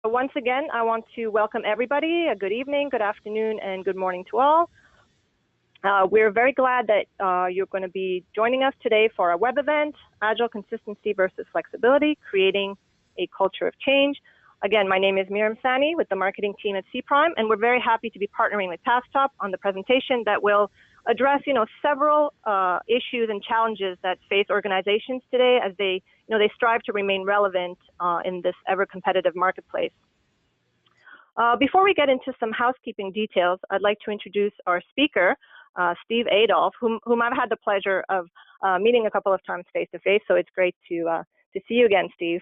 Once again, I want to welcome everybody. Good evening, good afternoon, and good morning to all. We're very glad that you're going to be joining us today for our web event, Agile Consistency versus Flexibility, Creating a Culture of Change. Again, my name is Miriam Sani with the marketing team at cPrime, and we're very happy to be partnering with Tasktop on the presentation that will address, several issues and challenges that face organizations today as they strive to remain relevant in this ever-competitive marketplace. Before we get into some housekeeping details, I'd like to introduce our speaker, Steve Adolph, whom I've had the pleasure of meeting a couple of times face-to-face, so it's great to see you again, Steve.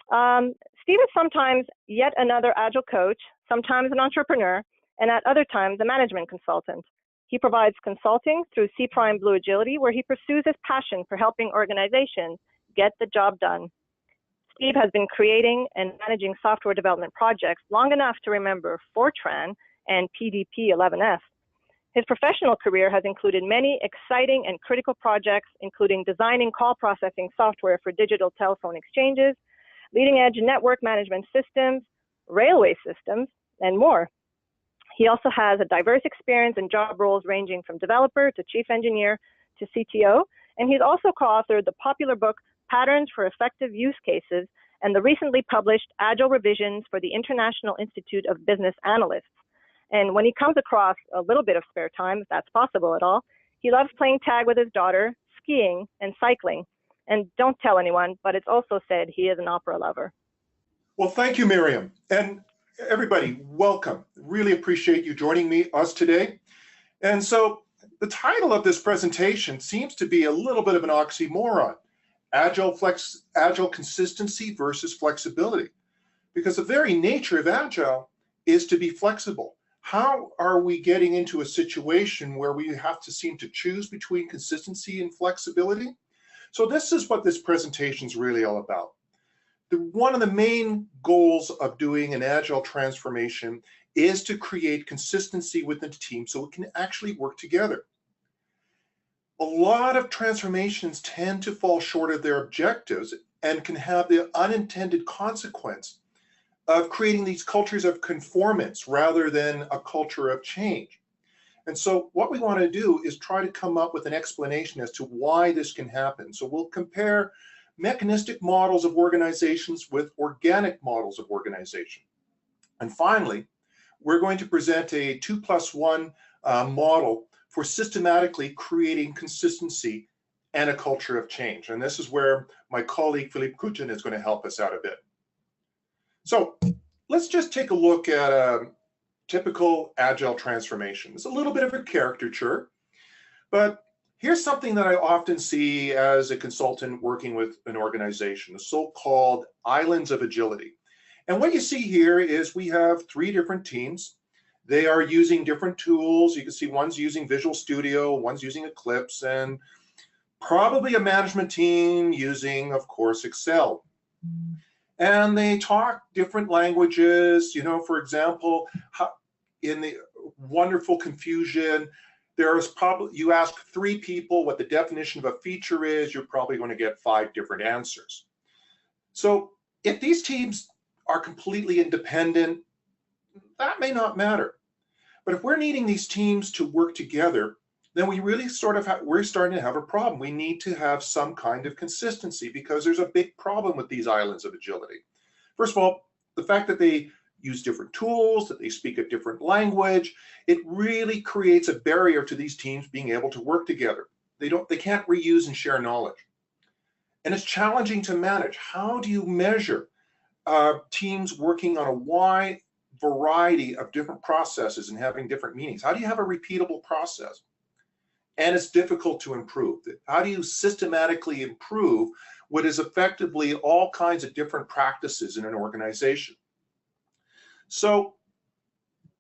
Steve is sometimes yet another Agile coach, sometimes an entrepreneur, and at other times a management consultant. He provides consulting through cPrime Blue Agility, where he pursues his passion for helping organizations get the job done. Steve has been creating and managing software development projects long enough to remember Fortran and PDP-11F. His professional career has included many exciting and critical projects, including designing call processing software for digital telephone exchanges, leading-edge network management systems, railway systems, and more. He also has a diverse experience in job roles ranging from developer to chief engineer to CTO, and he's also co-authored the popular book Patterns for Effective Use Cases and the recently published Agile Revisions for the International Institute of Business Analysts. And when he comes across a little bit of spare time, if that's possible at all, he loves playing tag with his daughter, skiing, and cycling. And don't tell anyone, but it's also said he is an opera lover. Well, thank you, Miriam. And everybody, welcome. Really appreciate you joining us today. And so the title of this presentation seems to be a little bit of an oxymoron, Agile consistency versus flexibility, because the very nature of Agile is to be flexible. How are we getting into a situation where we have to seem to choose between consistency and flexibility? So this is what this presentation is really all about. One of the main goals of doing an Agile transformation is to create consistency within the team so it can actually work together. A lot of transformations tend to fall short of their objectives and can have the unintended consequence of creating these cultures of conformance rather than a culture of change. And so what we want to do is try to come up with an explanation as to why this can happen. So we'll compare mechanistic models of organizations with organic models of organization. And finally, we're going to present a 2+1 model for systematically creating consistency and a culture of change. And this is where my colleague Philippe Coutin is going to help us out a bit. So let's just take a look at a typical Agile transformation. It's a little bit of a caricature, but here's something that I often see as a consultant working with an organization, the so-called islands of agility. And what you see here is we have 3 different teams. They are using different tools. You can see one's using Visual Studio, one's using Eclipse, and probably a management team using, of course, Excel. And they talk different languages. For example, in the wonderful confusion, you ask 3 people what the definition of a feature is, you're probably going to get 5 different answers. So if these teams are completely independent, that may not matter. But if we're needing these teams to work together, then we really we're starting to have a problem. We need to have some kind of consistency because there's a big problem with these islands of agility. First of all, the fact that they use different tools, that they speak a different language, it really creates a barrier to these teams being able to work together. They can't reuse and share knowledge. And it's challenging to manage. How do you measure teams working on a wide variety of different processes and having different meanings? How do you have a repeatable process? And it's difficult to improve. How do you systematically improve what is effectively all kinds of different practices in an organization? So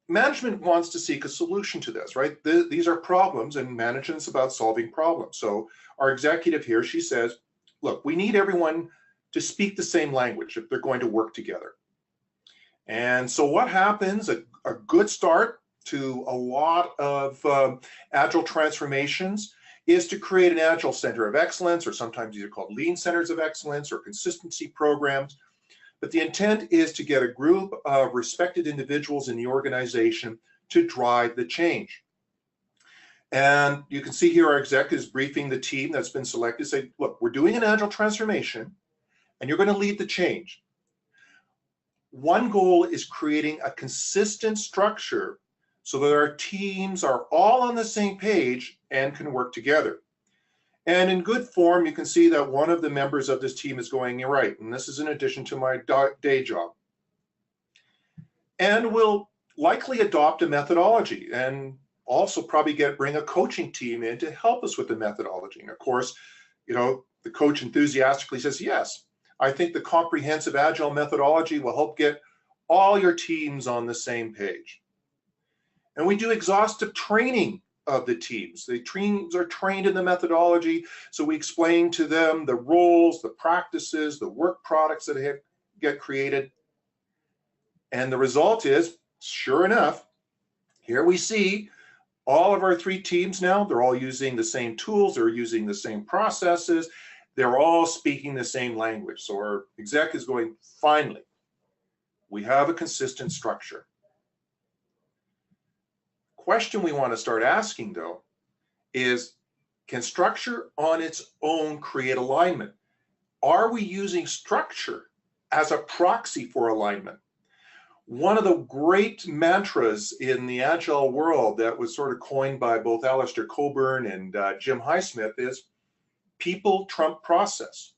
management wants to seek a solution to this, right? These are problems, and management's about solving problems. So our executive here, she says, look, we need everyone to speak the same language if they're going to work together. And so what happens, a good start to a lot of Agile transformations is to create an Agile Center of Excellence, or sometimes these are called Lean Centers of Excellence or consistency programs. But the intent is to get a group of respected individuals in the organization to drive the change. And you can see here our exec is briefing the team that's been selected, say, look, we're doing an agile transformation and you're going to lead the change. One goal is creating a consistent structure so that our teams are all on the same page and can work together. And in good form, you can see that one of the members of this team is going, you're right, and this is in addition to my day job. And we'll likely adopt a methodology and also probably bring a coaching team in to help us with the methodology. And of course, the coach enthusiastically says, yes, I think the comprehensive agile methodology will help get all your teams on the same page. And we do exhaustive training of the teams. The teams are trained in the methodology, so we explain to them the roles, the practices, the work products that get created. And the result is, sure enough, here we see all of our 3 teams now, they're all using the same tools, they're using the same processes, they're all speaking the same language. So our exec is going, finally, we have a consistent structure. Question we want to start asking, though, is can structure on its own create alignment? Are we using structure as a proxy for alignment? One of the great mantras in the Agile world that was sort of coined by both Alistair Coburn and Jim Highsmith is people trump process.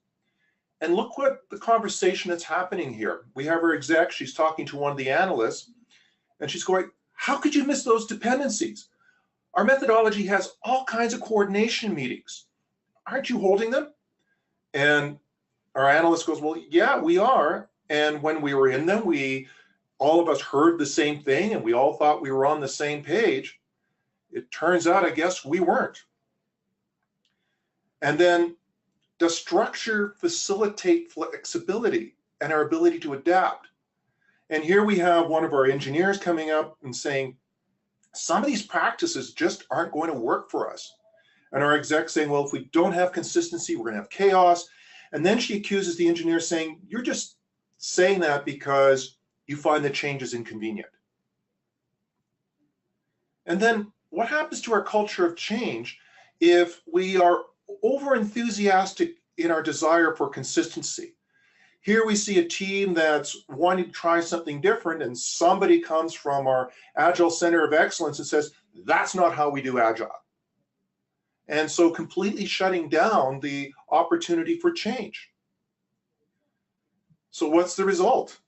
And look what the conversation that's happening here. We have our exec, she's talking to one of the analysts, and she's going, how could you miss those dependencies? Our methodology has all kinds of coordination meetings. Aren't you holding them? And our analyst goes, well, yeah, we are. And when we were in them, all of us heard the same thing and we all thought we were on the same page. It turns out, I guess, we weren't. And then, does structure facilitate flexibility and our ability to adapt? And here we have one of our engineers coming up and saying, some of these practices just aren't going to work for us. And our exec saying, well, if we don't have consistency, we're going to have chaos. And then she accuses the engineer saying, you're just saying that because you find the changes inconvenient. And then what happens to our culture of change if we are over enthusiastic in our desire for consistency? Here we see a team that's wanting to try something different, and somebody comes from our Agile Center of Excellence and says, that's not how we do Agile. And so completely shutting down the opportunity for change. So what's the result?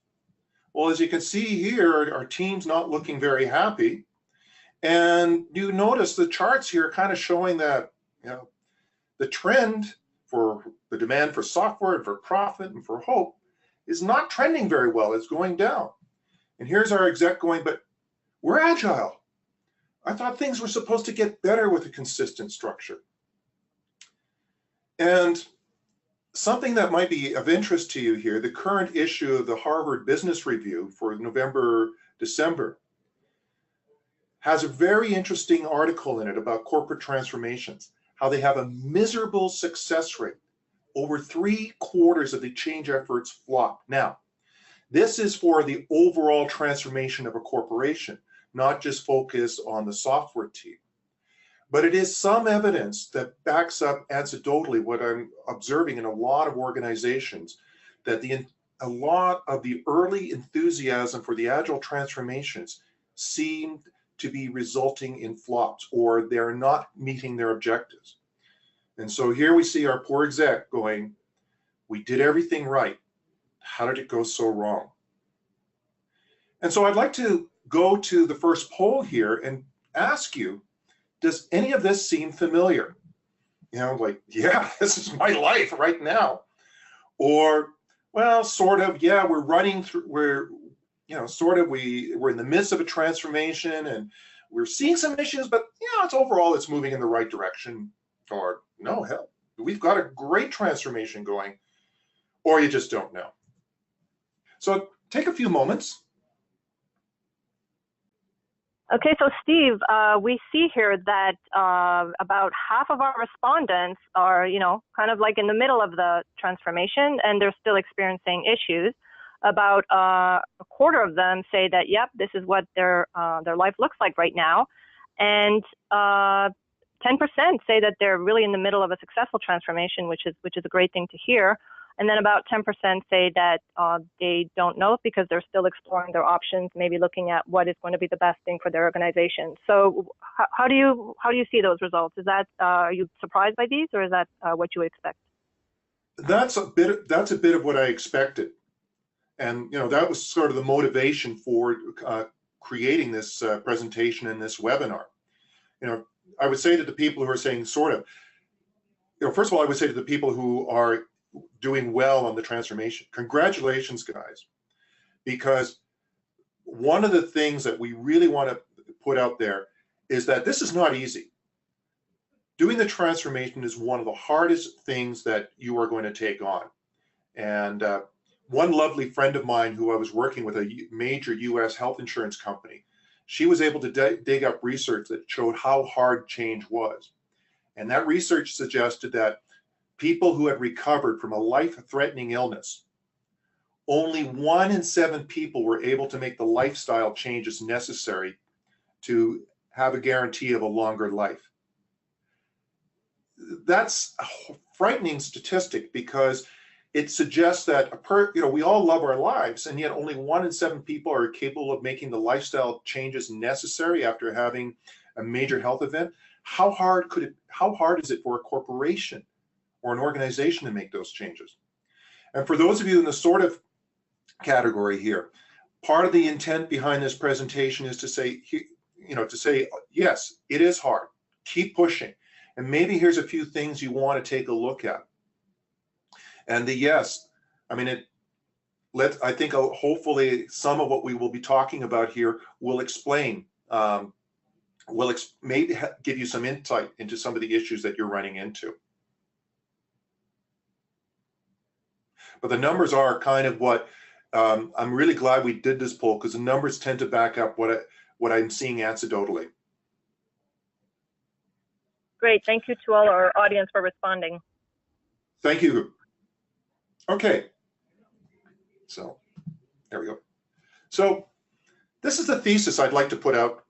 Well, as you can see here, our team's not looking very happy. And you notice the charts here kind of showing that, the trend for the demand for software and for profit and for hope is not trending very well. It's going down. And here's our exec going, but we're Agile. I thought things were supposed to get better with a consistent structure. And something that might be of interest to you here, the current issue of the Harvard Business Review for November, December, has a very interesting article in it about corporate transformations, how they have a miserable success rate. Over 3/4 of the change efforts flop. Now, this is for the overall transformation of a corporation, not just focus on the software team. But it is some evidence that backs up anecdotally what I'm observing in a lot of organizations, that a lot of the early enthusiasm for the Agile transformations seemed to be resulting in flops, or they're not meeting their objectives. And so here we see our poor exec going, we did everything right. How did it go so wrong? And so I'd like to go to the first poll here and ask you, does any of this seem familiar? Like, yeah, this is my life right now. Or, well, sort of, yeah, we're running through, we're in the midst of a transformation and we're seeing some issues, but it's moving in the right direction. Or no, hell, we've got a great transformation going, or you just don't know. So take a few moments. Okay, so Steve, we see here that about half of our respondents are, kind of like in the middle of the transformation, and they're still experiencing issues. about a quarter of them say that, yep, this is what their life looks like right now. And 10% say that they're really in the middle of a successful transformation, which is a great thing to hear. And then about 10% say that they don't know because they're still exploring their options, maybe looking at what is going to be the best thing for their organization. So how do you see those results? Is that are you surprised by these, or is that what you would expect? That's a bit of what I expected, and that was sort of the motivation for creating this presentation and this webinar. I would say to the people who are saying sort of, first of all, I would say to the people who are doing well on the transformation, congratulations, guys, because one of the things that we really want to put out there is that this is not easy. Doing the transformation is one of the hardest things that you are going to take on. And one lovely friend of mine who I was working with, a major US health insurance company, she was able to dig up research that showed how hard change was. And that research suggested that people who had recovered from a life-threatening illness, only 1 in 7 people were able to make the lifestyle changes necessary to have a guarantee of a longer life. That's a frightening statistic because it suggests that we all love our lives, and yet only 1 in 7 people are capable of making the lifestyle changes necessary after having a major health event. How hard is it for a corporation or an organization to make those changes? And for those of you in the sort of category here, part of the intent behind this presentation is to say, yes, it is hard. Keep pushing. And maybe here's a few things you want to take a look at. And the yes, I mean, I think hopefully some of what we will be talking about here will explain, maybe give you some insight into some of the issues that you're running into. But the numbers are kind of what, I'm really glad we did this poll, because the numbers tend to back up what I'm seeing anecdotally. Great, thank you to all our audience for responding. Thank you. Okay, so there we go. So this is the thesis I'd like to put out,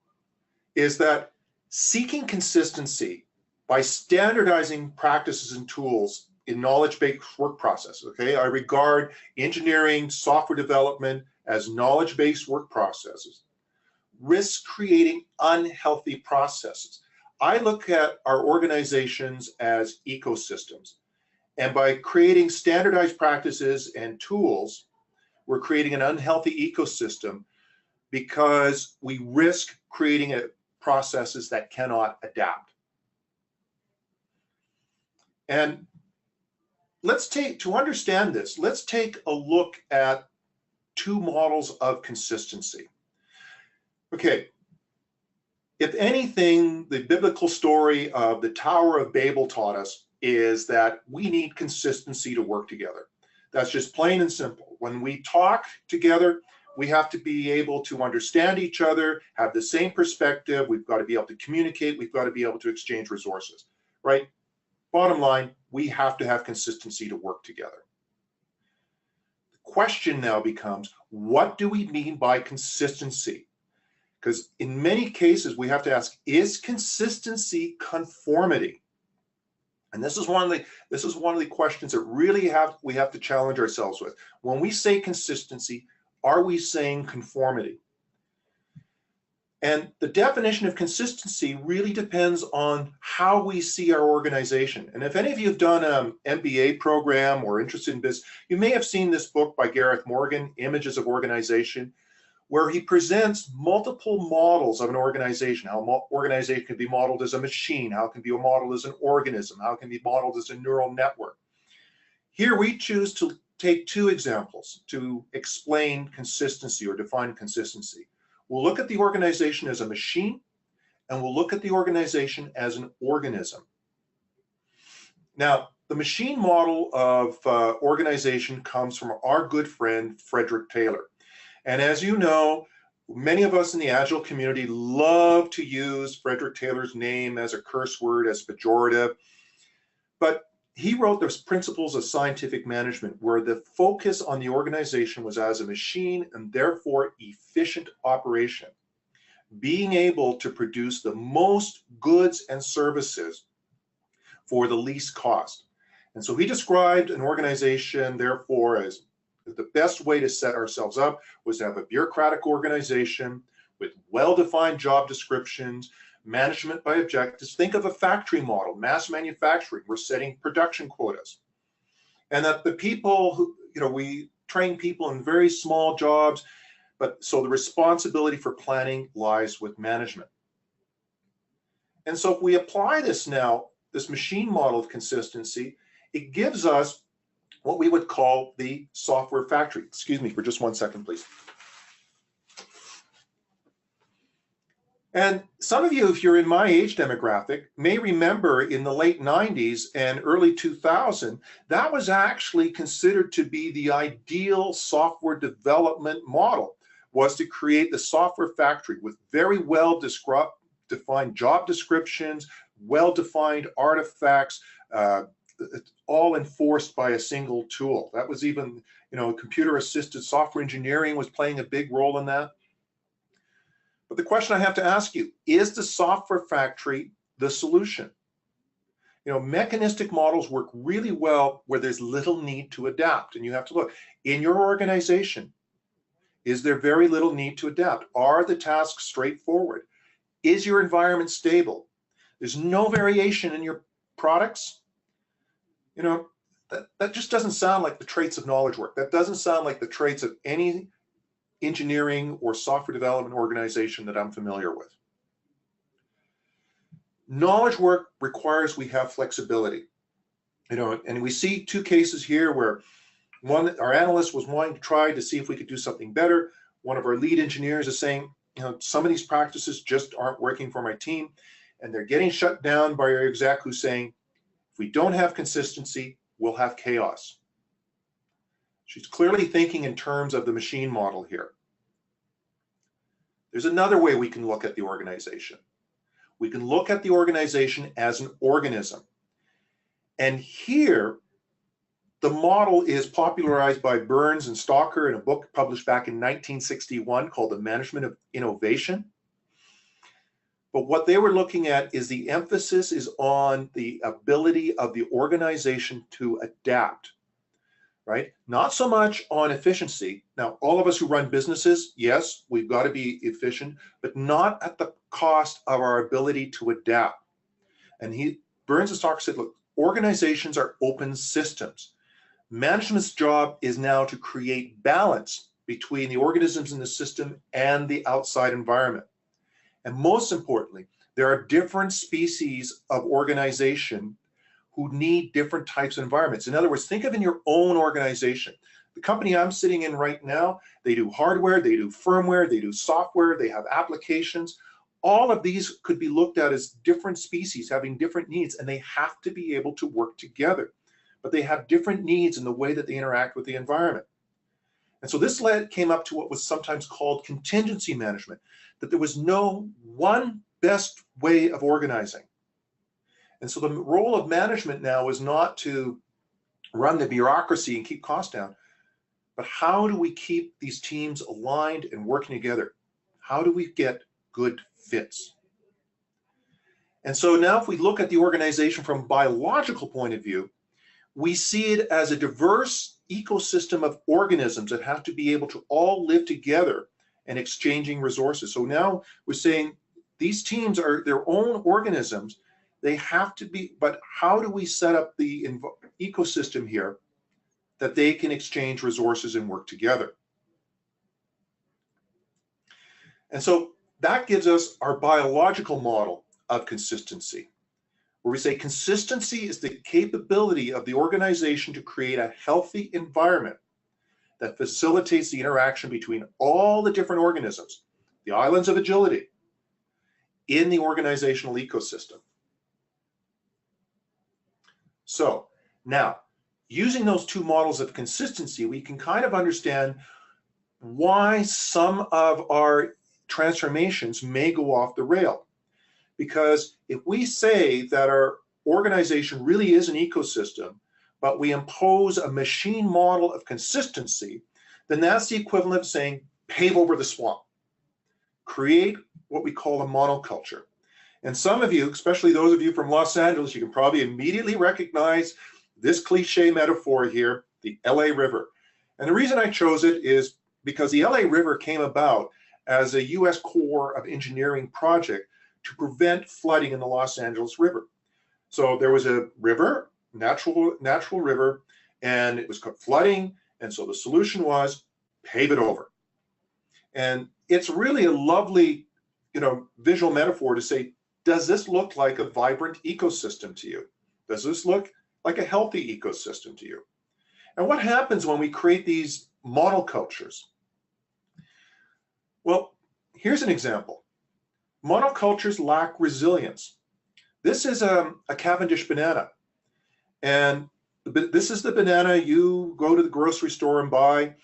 is that seeking consistency by standardizing practices and tools in knowledge-based work processes, okay? I regard engineering, software development as knowledge-based work processes, risks creating unhealthy processes. I look at our organizations as ecosystems. And by creating standardized practices and tools, we're creating an unhealthy ecosystem because we risk creating processes that cannot adapt. And to understand this, let's take a look at 2 models of consistency. Okay, if anything, the biblical story of the Tower of Babel taught us is that we need consistency to work together. That's just plain and simple. When we talk together, we have to be able to understand each other, have the same perspective. We've got to be able to communicate. We've got to be able to exchange resources, right? Bottom line, we have to have consistency to work together. The question now becomes, what do we mean by consistency? Because in many cases, we have to ask, is consistency conformity? And this is one of the questions that really we have to challenge ourselves with. When we say consistency, are we saying conformity? And the definition of consistency really depends on how we see our organization. And if any of you have done an MBA program or interested in this, you may have seen this book by Gareth Morgan, Images of Organization, where he presents multiple models of an organization, how an organization can be modeled as a machine, how it can be modeled as an organism, how it can be modeled as a neural network. Here we choose to take 2 examples to explain consistency or define consistency. We'll look at the organization as a machine, and we'll look at the organization as an organism. Now, the machine model of organization comes from our good friend, Frederick Taylor. And as you know, many of us in the Agile community love to use Frederick Taylor's name as a curse word, as pejorative. But he wrote those principles of scientific management where the focus on the organization was as a machine and therefore efficient operation, being able to produce the most goods and services for the least cost. And so he described an organization, therefore, as the best way to set ourselves up was to have a bureaucratic organization with well-defined job descriptions, management by objectives. Think of a factory model, mass manufacturing. We're setting production quotas. And that the people who, we train people in very small jobs, but so the responsibility for planning lies with management. And so if we apply this now, this machine model of consistency, it gives us what we would call the software factory. Excuse me for just 1 second, please. And some of you, if you're in my age demographic, may remember in the late 90s and early 2000, that was actually considered to be the ideal software development model, was to create the software factory with very well defined job descriptions, well-defined artifacts, all enforced by a single tool. That was even, computer-assisted software engineering was playing a big role in that. But the question I have to ask you, is the software factory the solution? Mechanistic models work really well where there's little need to adapt. And you have to look, in your organization, is there very little need to adapt? Are the tasks straightforward? Is your environment stable? There's no variation in your products? That just doesn't sound like the traits of knowledge work. That doesn't sound like the traits of any engineering or software development organization that I'm familiar with. Knowledge work requires we have flexibility. And we see two cases here where one, our analyst was wanting to try to see if we could do something better. One of our lead engineers is saying, some of these practices just aren't working for my team, and they're getting shut down by our exec who's saying, if we don't have consistency, we'll have chaos. She's clearly thinking in terms of the machine model here. There's another way we can look at the organization. We can look at the organization as an organism. And here, the model is popularized by Burns and Stalker in a book published back in 1961 called The Management of Innovation. But what they were looking at is the emphasis is on the ability of the organization to adapt, right? Not so much on efficiency. Now, all of us who run businesses, yes, we've got to be efficient, but not at the cost of our ability to adapt. And Burns and Stalker said, look, organizations are open systems. Management's job is now to create balance between the organisms in the system and the outside environment. And most importantly, there are different species of organization who need different types of environments. In other words, think of in your own organization. The company I'm sitting in right now, they do hardware, they do firmware, they do software, they have applications. All of these could be looked at as different species having different needs, and they have to be able to work together. But they have different needs in the way that they interact with the environment. And so this came up to what was sometimes called contingency management, that there was no one best way of organizing. And so the role of management now is not to run the bureaucracy and keep costs down, but how do we keep these teams aligned and working together? How do we get good fits? And so now if we look at the organization from a biological point of view, we see it as a diverse ecosystem of organisms that have to be able to all live together and exchanging resources. So now we're saying these teams are their own organisms. They have to be, but how do we set up the ecosystem here that they can exchange resources and work together? And so that gives us our biological model of consistency, where we say consistency is the capability of the organization to create a healthy environment that facilitates the interaction between all the different organisms, the islands of agility, in the organizational ecosystem. So now, using those two models of consistency, we can kind of understand why some of our transformations may go off the rail. Because if we say that our organization really is an ecosystem, but we impose a machine model of consistency, then that's the equivalent of saying pave over the swamp. Create what we call a monoculture. And some of you, especially those of you from Los Angeles, you can probably immediately recognize this cliche metaphor here, the LA River. And the reason I chose it is because the LA River came about as a US Corps of Engineering project to prevent flooding in the Los Angeles River. So there was a river, natural river, and it was flooding. And so the solution was pave it over. And it's really a lovely, visual metaphor to say, does this look like a vibrant ecosystem to you? Does this look like a healthy ecosystem to you? And what happens when we create these monocultures? Well, here's an example. Monocultures lack resilience. This is a Cavendish banana. And this is the banana you go to the grocery store and buy.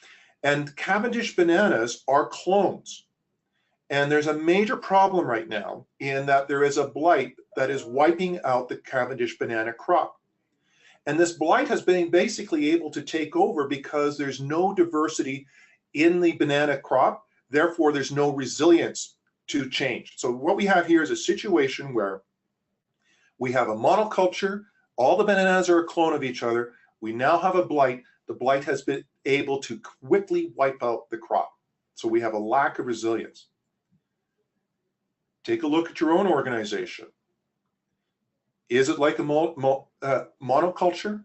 And Cavendish bananas are clones. And there's a major problem right now in that there is a blight that is wiping out the Cavendish banana crop. And this blight has been basically able to take over because there's no diversity in the banana crop. Therefore, there's no resilience to change. So what we have here is a situation where we have a monoculture. All the bananas are a clone of each other. We now have a blight. The blight has been able to quickly wipe out the crop. So we have a lack of resilience. Take a look at your own organization. Is it like a monoculture?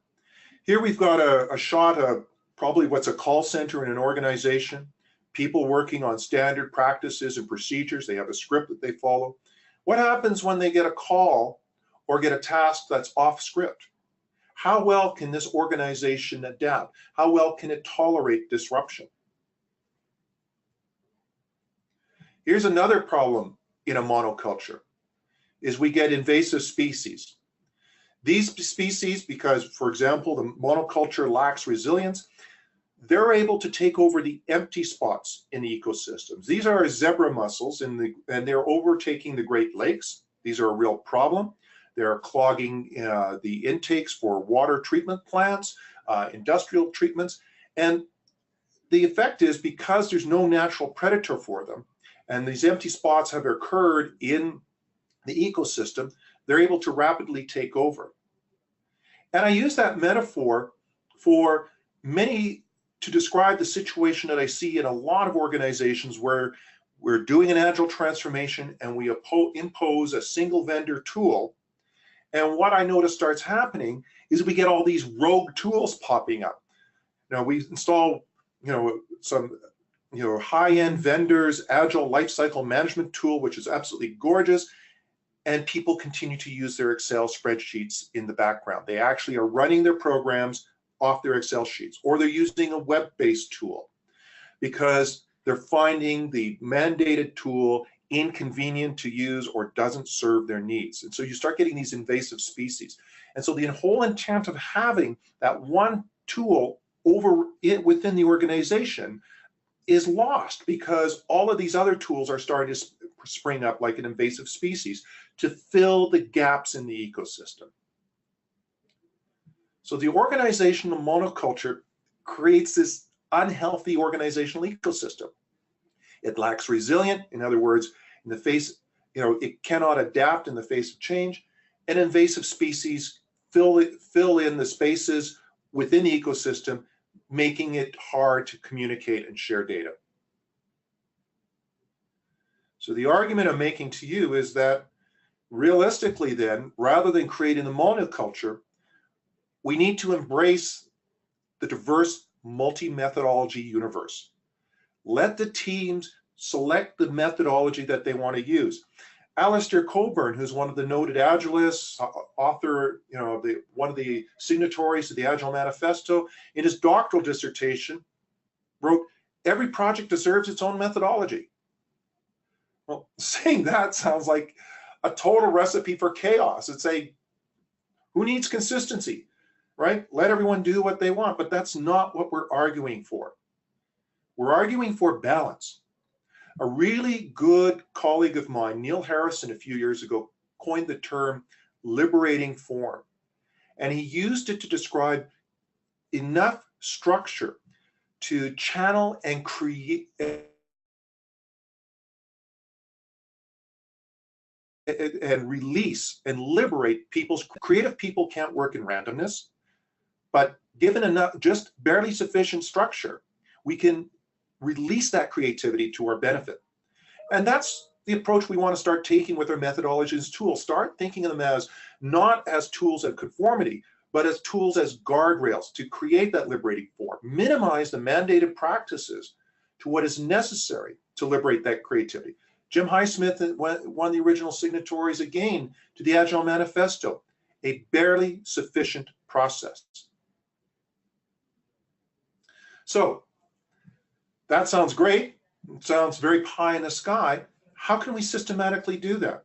Here we've got a shot of probably what's a call center in an organization, people working on standard practices and procedures. They have a script that they follow. What happens when they get a call or get a task that's off script? How well can this organization adapt? How well can it tolerate disruption? Here's another problem in a monoculture, is we get invasive species. These species, because, for example, the monoculture lacks resilience, they're able to take over the empty spots in the ecosystems. These are zebra mussels, and they're overtaking the Great Lakes. These are a real problem. They're clogging the intakes for water treatment plants, industrial treatments. And the effect is, because there's no natural predator for them, and these empty spots have occurred in the ecosystem, they're able to rapidly take over. And I use that metaphor for many to describe the situation that I see in a lot of organizations where we're doing an agile transformation and we impose a single vendor tool. And what I notice starts happening is we get all these rogue tools popping up. Now we install, some high-end vendors, Agile Lifecycle Management tool, which is absolutely gorgeous, and people continue to use their Excel spreadsheets in the background. They actually are running their programs off their Excel sheets, or they're using a web-based tool because they're finding the mandated tool inconvenient to use or doesn't serve their needs. And so you start getting these invasive species. And so the whole intent of having that one tool within the organization is lost because all of these other tools are starting to spring up like an invasive species to fill the gaps in the ecosystem. So the organizational monoculture creates this unhealthy organizational ecosystem. It lacks resilience. In other words, in the face, it cannot adapt in the face of change, and invasive species fill in the spaces within the ecosystem, making it hard to communicate and share data. So the argument I'm making to you is that realistically then, rather than creating the monoculture, we need to embrace the diverse multi-methodology universe. Let the teams select the methodology that they want to use. Alistair Coburn, who's one of the noted Agilists, author, one of the signatories to the Agile Manifesto, in his doctoral dissertation, wrote, "Every project deserves its own methodology." Well, saying that sounds like a total recipe for chaos. It's who needs consistency, right? Let everyone do what they want, but that's not what we're arguing for. We're arguing for balance. A really good colleague of mine, Neil Harrison, a few years ago, coined the term liberating form. And he used it to describe enough structure to channel and create and release and liberate people's creative people. Can't work in randomness, but given enough, just barely sufficient structure, we can release that creativity to our benefit. And that's the approach we want to start taking with our methodologies tools. Start thinking of them as not as tools of conformity, but as tools, as guardrails to create that liberating form. Minimize the mandated practices to what is necessary to liberate that creativity. Jim Highsmith, one of the original signatories again to the Agile Manifesto, a barely sufficient process. So that sounds great. It sounds very pie in the sky. How can we systematically do that?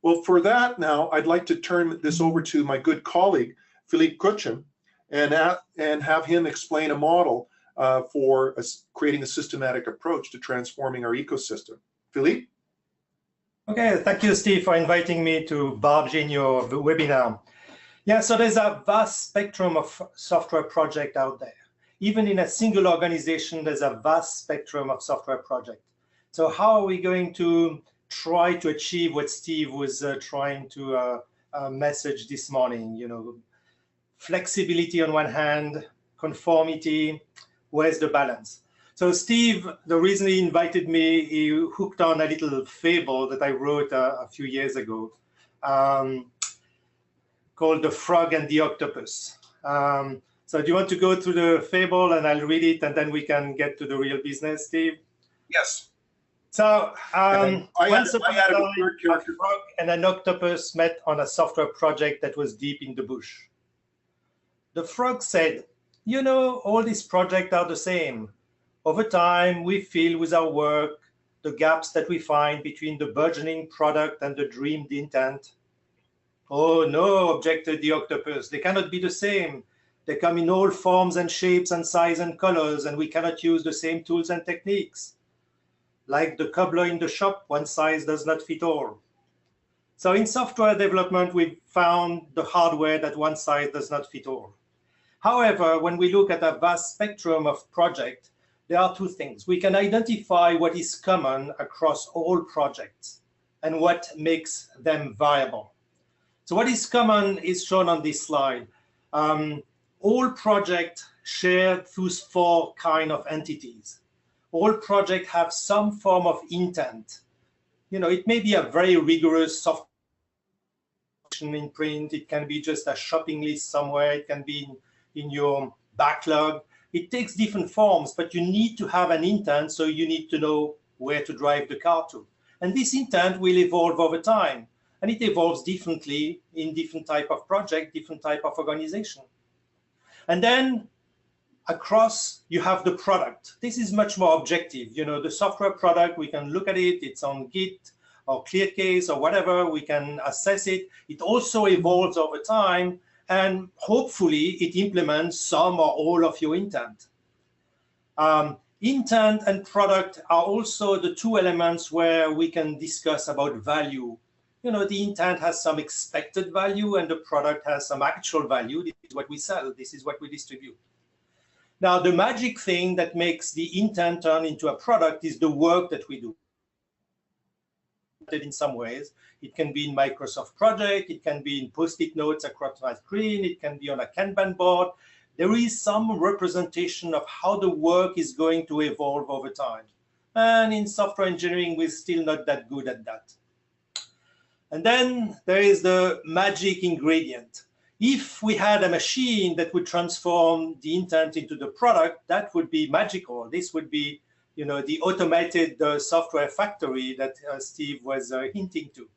Well, for that now, I'd like to turn this over to my good colleague, Philippe Kuchin, and have him explain a model for creating a systematic approach to transforming our ecosystem. Philippe? Okay, thank you, Steve, for inviting me to barge in your webinar. Yeah, so there's a vast spectrum of software projects out there. Even in a single organization, there's a vast spectrum of software projects. So how are we going to try to achieve what Steve was trying to message this morning? You know, flexibility on one hand, conformity, where's the balance? So Steve, the reason he invited me, he hooked on a little fable that I wrote a few years ago called The Frog and the Octopus. So do you want to go through the fable and I'll read it and then we can get to the real business, Steve? Yes. So once upon a time, a frog and an octopus met on a software project that was deep in the bush. The frog said, you know, all these projects are the same. Over time, we fill with our work the gaps that we find between the burgeoning product and the dreamed intent. Oh no, objected the octopus, they cannot be the same. They come in all forms and shapes and size and colors, and we cannot use the same tools and techniques. Like the cobbler in the shop, one size does not fit all. So in software development, we've found the hardware that one size does not fit all. However, when we look at a vast spectrum of projects, there are two things. We can identify what is common across all projects and what makes them viable. So what is common is shown on this slide. All projects share those four kinds of entities. All projects have some form of intent. You know, it may be a very rigorous software in print. It can be just a shopping list somewhere. It can be in your backlog. It takes different forms, but you need to have an intent, so you need to know where to drive the car to. And this intent will evolve over time, and it evolves differently in different type of project, different type of organization. And then across, you have the product. This is much more objective. You know, the software product, we can look at it, it's on Git or ClearCase or whatever, we can assess it. It also evolves over time, and hopefully it implements some or all of your intent. Intent and product are also the two elements where we can discuss about value. You know, the intent has some expected value and the product has some actual value. This is what we sell, this is what we distribute. Now, the magic thing that makes the intent turn into a product is the work that we do. In some ways, it can be in Microsoft project, it can be in Post-it notes across my screen, it can be on a Kanban board. There is some representation of how the work is going to evolve over time. And in software engineering, we're still not that good at that. And then there is the magic ingredient. If we had a machine that would transform the intent into the product, that would be magical. This would be, you know, the automated software factory that Steve was hinting to.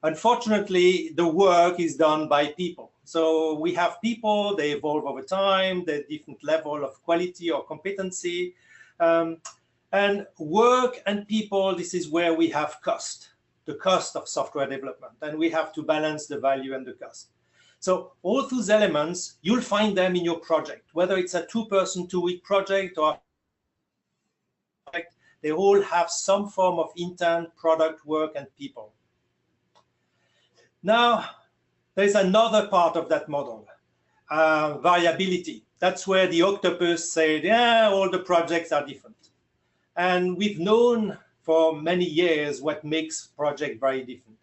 Unfortunately, the work is done by people. So we have people, they evolve over time, they're different level of quality or competency. And work and people, this is where we have cost, the cost of software development. And we have to balance the value and the cost. So all those elements, you'll find them in your project, whether it's a 2-person, 2-week project or they all have some form of intent, product, work, and people. Now, There's another part of that model, variability. That's where the Octopus said, yeah, all the projects are different. And we've known for many years what makes project very different.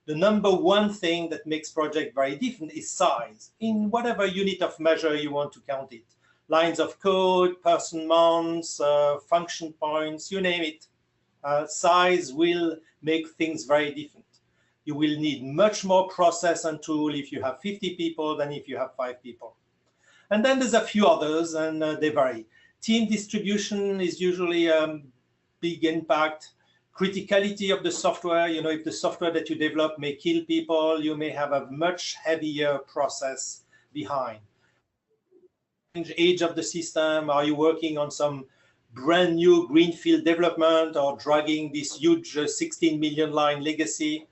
The number one thing that makes project very different is size, in whatever unit of measure you want to count it. Lines of code, person months, function points, you name it. Size will make things very different. You will need much more process and tool if you have 50 people than if you have 5 people. And then there's a few others, and they vary. Team distribution is usually a big impact. Criticality of the software, you know, if the software that you develop may kill people, you may have a much heavier process behind. Age of the system, are you working on some brand new greenfield development or dragging this huge 16 million line legacy?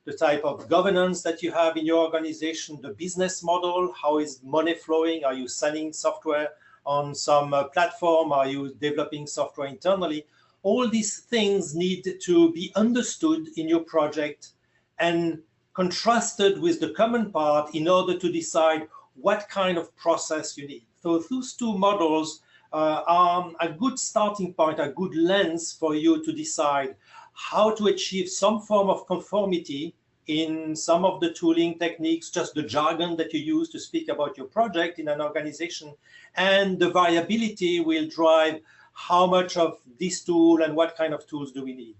The type of governance that you have in your organization, the business model, how is money flowing? Are you selling software on some platform? Are you developing software internally? All these things need to be understood in your project and contrasted with the common part in order to decide what kind of process you need. So those two models are a good starting point, a good lens for you to decide how to achieve some form of conformity in some of the tooling techniques, just the jargon that you use to speak about your project in an organization. And the variability will drive how much of this tool and what kind of tools do we need.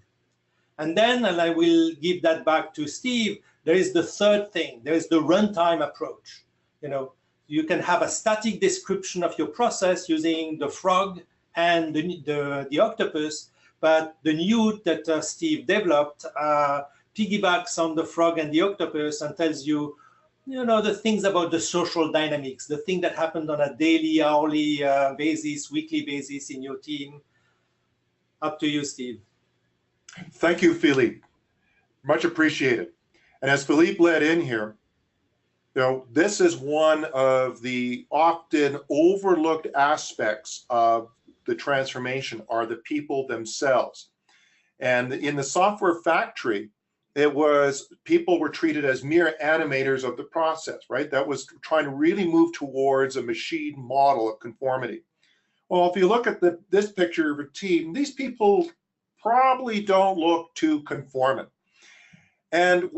And then, and I will give that back to Steve, there is the third thing. There is the runtime approach. You know, you can have a static description of your process using the frog and the octopus, but the newt that Steve developed piggybacks on the frog and the octopus and tells you, you know, the things about the social dynamics, the thing that happened on a daily, hourly basis, weekly basis in your team. Up to you, Steve. Thank you, Philippe. Much appreciated. And as Philippe led in here, you know, this is one of the often overlooked aspects of the transformation are the people themselves. And in the software factory, it was people were treated as mere animators of the process, right? That was trying to really move towards a machine model of conformity. Well, if you look at this picture of a team, these people probably don't look too conformant. And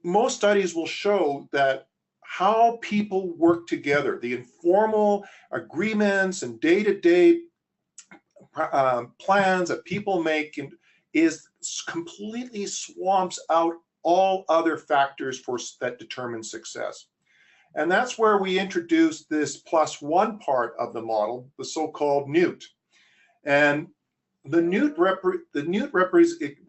most studies will show that how people work together, the informal agreements and day-to-day plans that people make is completely swamps out all other factors that determine success. And that's where we introduced this +1 part of the model, the so-called newt. And the newt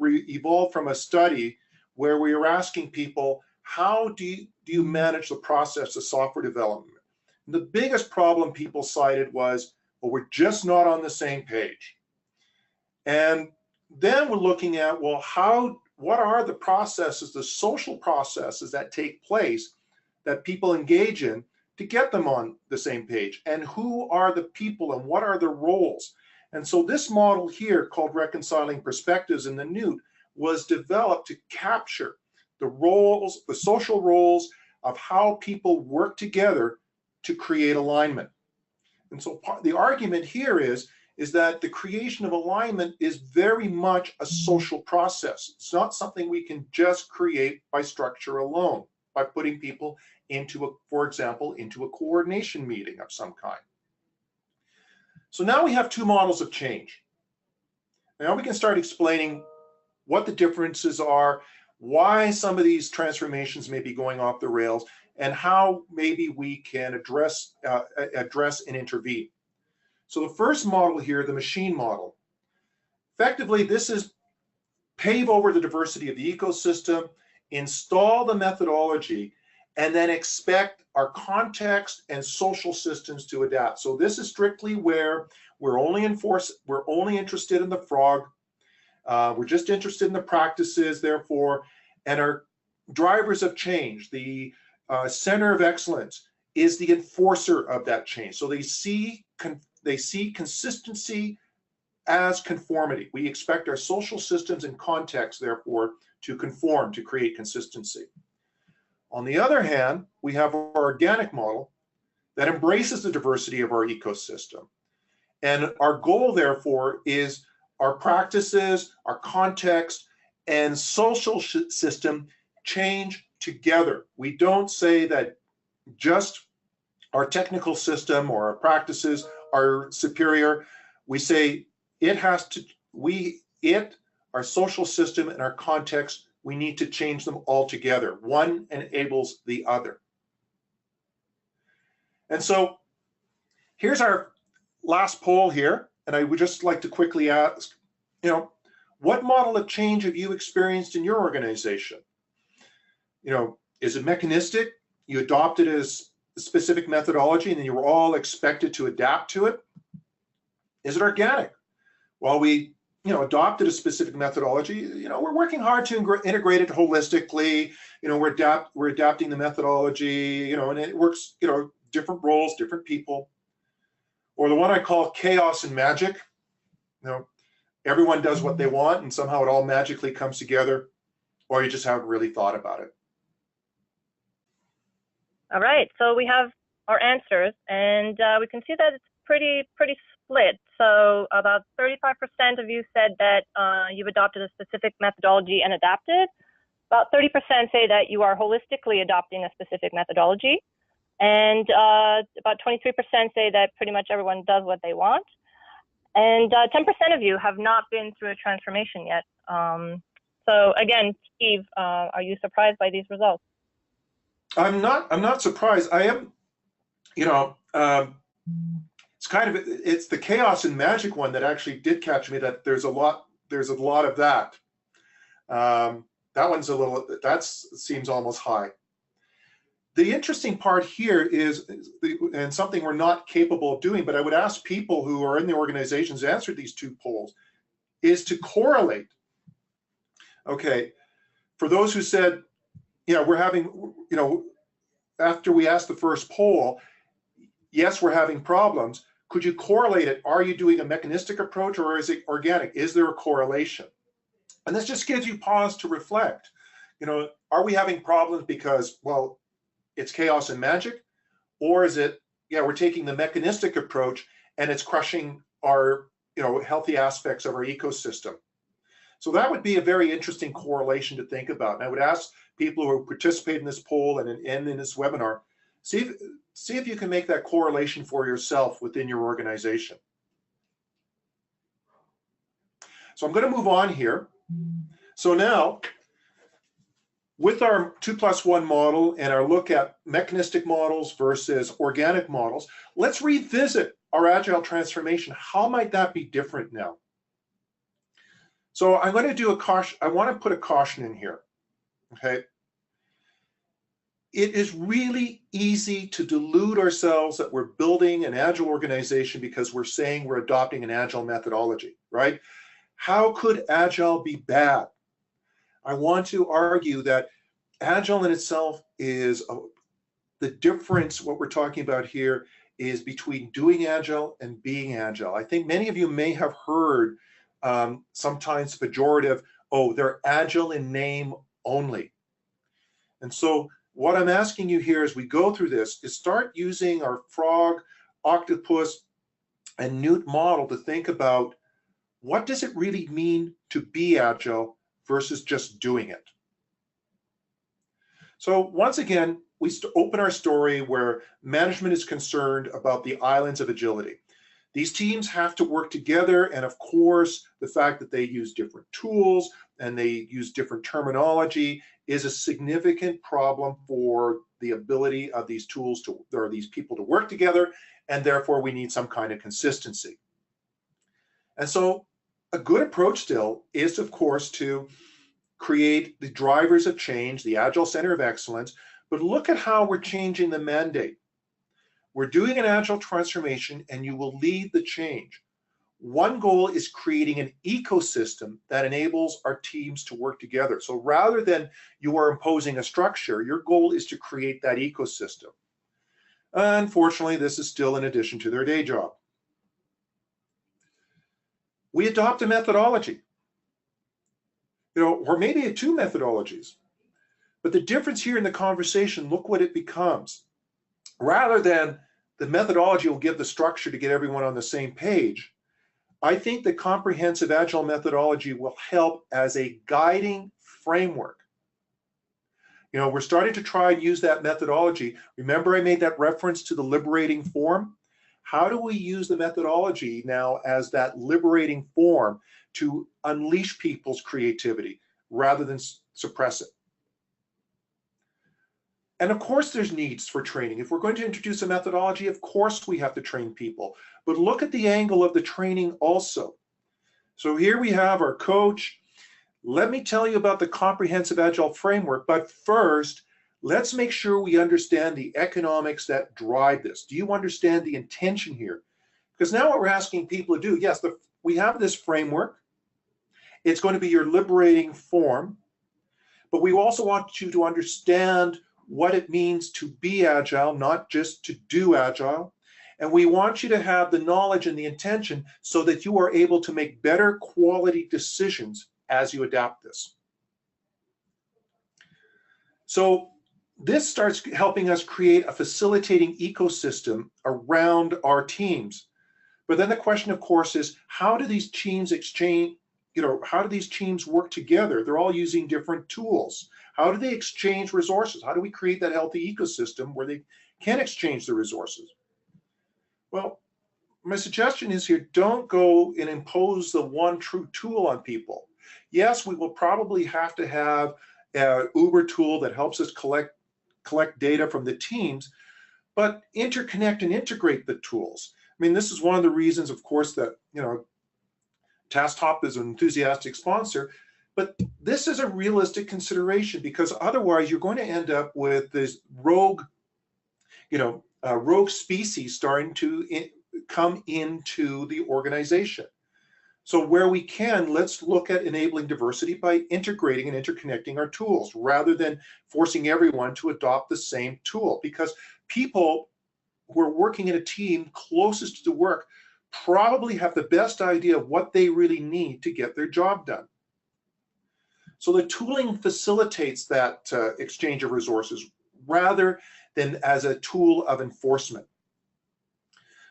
evolved from a study where we were asking people, how do you manage the process of software development? And the biggest problem people cited was, well, we're just not on the same page. And then we're looking at, well, what are the processes, the social processes that take place that people engage in to get them on the same page? And who are the people and what are their roles? And so this model here, called Reconciling Perspectives in the Newt, was developed to capture the roles, the social roles of how people work together to create alignment. And so the argument here is that the creation of alignment is very much a social process. It's not something we can just create by structure alone, by putting people into for example, into a coordination meeting of some kind. So now we have two models of change. Now we can start explaining what the differences are, why some of these transformations may be going off the rails, and how maybe we can address and intervene. So the first model here, the machine model, effectively this is pave over the diversity of the ecosystem, install the methodology, and then expect our context and social systems to adapt. So this is strictly where we're only interested in the frog. We're just interested in the practices, therefore, and our drivers of change, the center of excellence, is the enforcer of that change. So they see consistency as conformity. We expect our social systems and context, therefore, to conform, to create consistency. On the other hand, we have our organic model that embraces the diversity of our ecosystem. And our goal, therefore, is our practices, our context, and social system change together. We don't say that just our technical system or our practices are superior. We say our social system and our context, we need to change them all together. One enables the other. And so here's our last poll here, and I would just like to quickly ask, what model of change have you experienced in your organization? Is it mechanistic? You adopted a specific methodology and then you were all expected to adapt to it? Is it organic? Well, we adopted a specific methodology, we're working hard to integrate it holistically, we're adapting the methodology, and it works, different roles, different people. Or the one I call chaos and magic, everyone does what they want and somehow it all magically comes together, or you just haven't really thought about it. All right, so we have our answers, and we can see that it's pretty split. So about 35% of you said that you've adopted a specific methodology and adapted. About 30% say that you are holistically adopting a specific methodology. And about 23% say that pretty much everyone does what they want. And 10% of you have not been through a transformation yet. So again, Steve, are you surprised by these results? I'm not surprised. I am, it's the chaos and magic one that actually did catch me, that there's a lot of that. That one's that seems almost high. The interesting part here is, and something we're not capable of doing, but I would ask people who are in the organizations who answered these two polls, is to correlate. Okay, for those who said, we're having, after we asked the first poll, yes, we're having problems. Could you correlate it? Are you doing a mechanistic approach or is it organic? Is there a correlation? And this just gives you pause to reflect. Are we having problems because, well, it's chaos and magic? Or is it, we're taking the mechanistic approach and it's crushing our, healthy aspects of our ecosystem? So that would be a very interesting correlation to think about. And I would ask people who participate in this poll and in this webinar, see if you can make that correlation for yourself within your organization. So I'm going to move on here. So now, with our 2+1 model and our look at mechanistic models versus organic models, let's revisit our agile transformation. How might that be different now? So I'm going to do a caution. I want to put a caution in here. Okay. It is really easy to delude ourselves that we're building an agile organization because we're saying we're adopting an agile methodology, right? How could agile be bad? I want to argue that agile in itself is the difference. What we're talking about here is between doing agile and being agile. I think many of you may have heard sometimes pejorative, oh, they're agile in name only. And so what I'm asking you here as we go through this is start using our frog, octopus, and newt model to think about what does it really mean to be agile versus just doing it. So once again, we open our story where management is concerned about the islands of agility. These teams have to work together, and of course, the fact that they use different tools and they use different terminology is a significant problem for the ability of these tools or these people to work together, and therefore we need some kind of consistency. And so a good approach still is, of course, to create the drivers of change, the Agile Center of Excellence, but look at how we're changing the mandate. We're doing an agile transformation and you will lead the change. One goal is creating an ecosystem that enables our teams to work together. So rather than you are imposing a structure, your goal is to create that ecosystem. Unfortunately, this is still in addition to their day job. We adopt a methodology, or maybe two methodologies. But the difference here in the conversation, look what it becomes. Rather than the methodology will give the structure to get everyone on the same page, I think the comprehensive Agile methodology will help as a guiding framework. You know, we're starting to try and use that methodology. Remember I made that reference to the liberating form? How do we use the methodology now as that liberating form to unleash people's creativity rather than suppress it? And of course there's needs for training. If we're going to introduce a methodology, of course we have to train people. But look at the angle of the training also. So here we have our coach. Let me tell you about the comprehensive Agile framework, but first, let's make sure we understand the economics that drive this. Do you understand the intention here? Because now what we're asking people to do, yes, we have this framework. It's going to be your liberating form, but we also want you to understand what it means to be Agile, not just to do Agile. And we want you to have the knowledge and the intention so that you are able to make better quality decisions as you adapt this. So this starts helping us create a facilitating ecosystem around our teams. But then the question, of course, is how do these teams exchange, how do these teams work together? They're all using different tools. How do they exchange resources? How do we create that healthy ecosystem where they can exchange the resources? Well, my suggestion is here, don't go and impose the one true tool on people. Yes, we will probably have to have an Uber tool that helps us collect data from the teams, but interconnect and integrate the tools. I mean, this is one of the reasons, of course, that, Tasktop is an enthusiastic sponsor, but this is a realistic consideration because otherwise you're going to end up with this rogue species starting to come into the organization. So where we can, let's look at enabling diversity by integrating and interconnecting our tools rather than forcing everyone to adopt the same tool, because people who are working in a team closest to the work probably have the best idea of what they really need to get their job done. So the tooling facilitates that exchange of resources rather than as a tool of enforcement.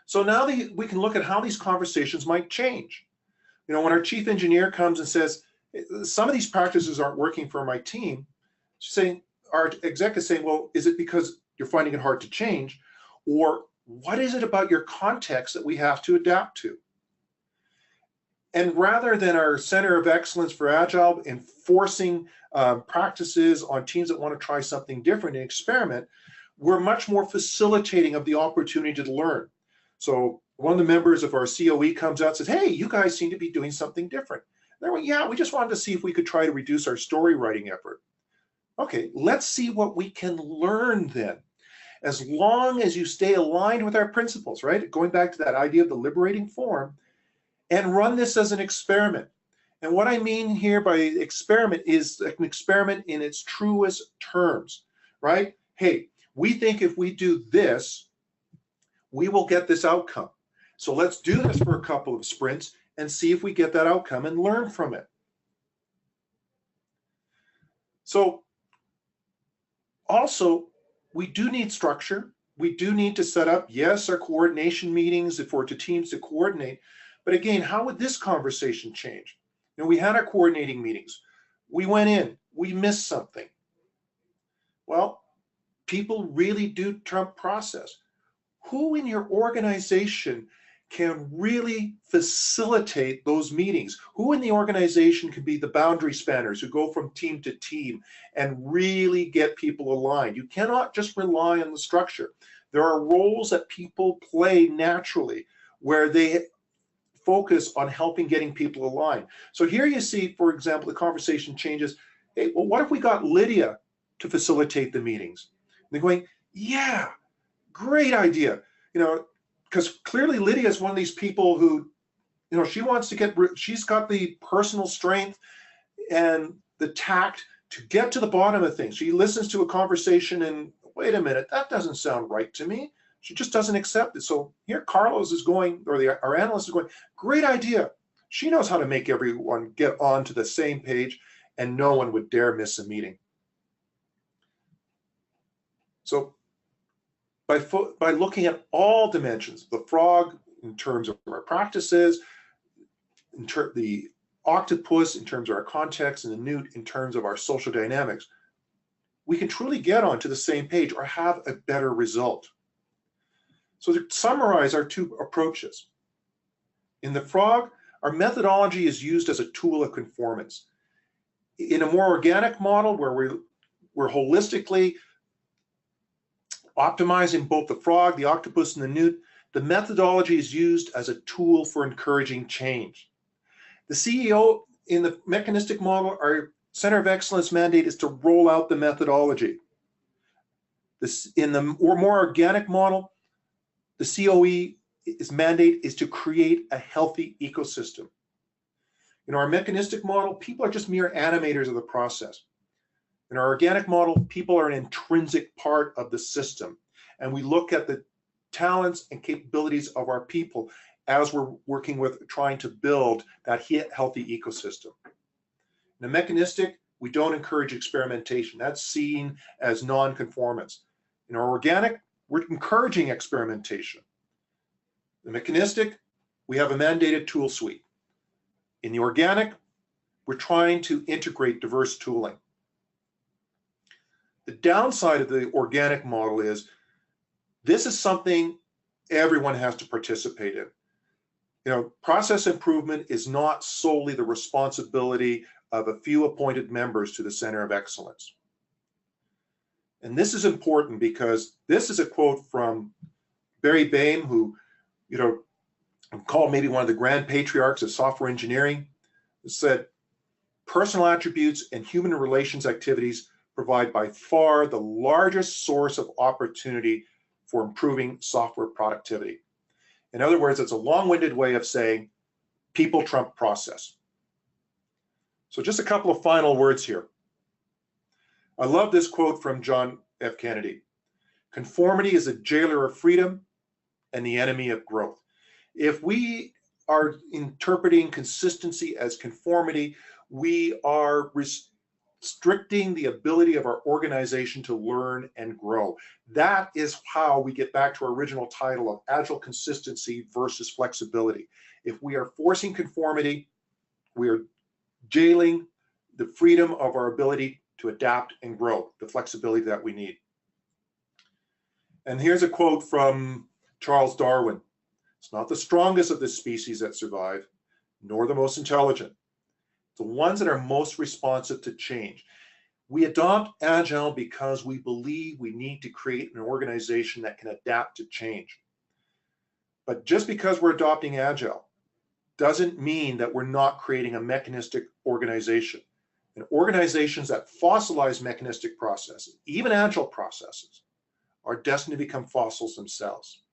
So now we can look at how these conversations might change. When our chief engineer comes and says, some of these practices aren't working for my team, our exec is saying, well, is it because you're finding it hard to change? Or what is it about your context that we have to adapt to? And rather than our Center of Excellence for Agile enforcing practices on teams that want to try something different and experiment, we're much more facilitating of the opportunity to learn. So one of the members of our COE comes out and says, hey, you guys seem to be doing something different. And they're like, yeah, we just wanted to see if we could try to reduce our story writing effort. Okay, let's see what we can learn then. As long as you stay aligned with our principles, right? Going back to that idea of the liberating form, and run this as an experiment. And what I mean here by experiment is an experiment in its truest terms, right? Hey, we think if we do this, we will get this outcome. So let's do this for a couple of sprints and see if we get that outcome and learn from it. So also, we do need structure. We do need to set up, yes, our coordination meetings for teams to coordinate. But again, how would this conversation change? We had our coordinating meetings. We went in, we missed something. Well, people really do trump process. Who in your organization can really facilitate those meetings? Who in the organization can be the boundary spanners who go from team to team and really get people aligned? You cannot just rely on the structure. There are roles that people play naturally where they focus on helping getting people aligned. So here you see, for example, the conversation changes. Hey, well, what if we got Lydia to facilitate the meetings? And they're going, yeah, great idea. Because clearly Lydia is one of these people who, she wants to she's got the personal strength and the tact to get to the bottom of things. She listens to a conversation and, wait a minute, that doesn't sound right to me. She just doesn't accept it. So here Carlos is going, or our analyst is going, great idea. She knows how to make everyone get onto the same page and no one would dare miss a meeting. So by looking at all dimensions, the frog in terms of our practices, the octopus in terms of our context, and the newt in terms of our social dynamics, we can truly get onto the same page or have a better result. So to summarize our two approaches, in the frog, our methodology is used as a tool of conformance. In a more organic model where we're holistically optimizing both the frog, the octopus, and the newt, the methodology is used as a tool for encouraging change. The CEO in the mechanistic model, our Center of Excellence mandate is to roll out the methodology. In the more organic model, the COE's mandate is to create a healthy ecosystem. In our mechanistic model, people are just mere animators of the process. In our organic model, people are an intrinsic part of the system, and we look at the talents and capabilities of our people as we're working with trying to build that healthy ecosystem. In the mechanistic, we don't encourage experimentation. That's seen as non-conformance. In our organic, we're encouraging experimentation. The mechanistic, we have a mandated tool suite. In the organic, we're trying to integrate diverse tooling. The downside of the organic model is this is something everyone has to participate in. Process improvement is not solely the responsibility of a few appointed members to the Center of Excellence. And this is important because this is a quote from Barry Boehm, who, called maybe one of the grand patriarchs of software engineering. It said, personal attributes and human relations activities provide by far the largest source of opportunity for improving software productivity. In other words, it's a long-winded way of saying people trump process. So just a couple of final words here. I love this quote from John F. Kennedy. Conformity is a jailer of freedom and the enemy of growth. If we are interpreting consistency as conformity, we are restricting the ability of our organization to learn and grow. That is how we get back to our original title of Agile Consistency versus Flexibility. If we are forcing conformity, we are jailing the freedom of our ability to adapt and grow, the flexibility that we need. And here's a quote from Charles Darwin. It's not the strongest of the species that survive, nor the most intelligent. The ones that are most responsive to change. We adopt Agile because we believe we need to create an organization that can adapt to change. But just because we're adopting Agile doesn't mean that we're not creating a mechanistic organization. And organizations that fossilize mechanistic processes, even Agile processes, are destined to become fossils themselves.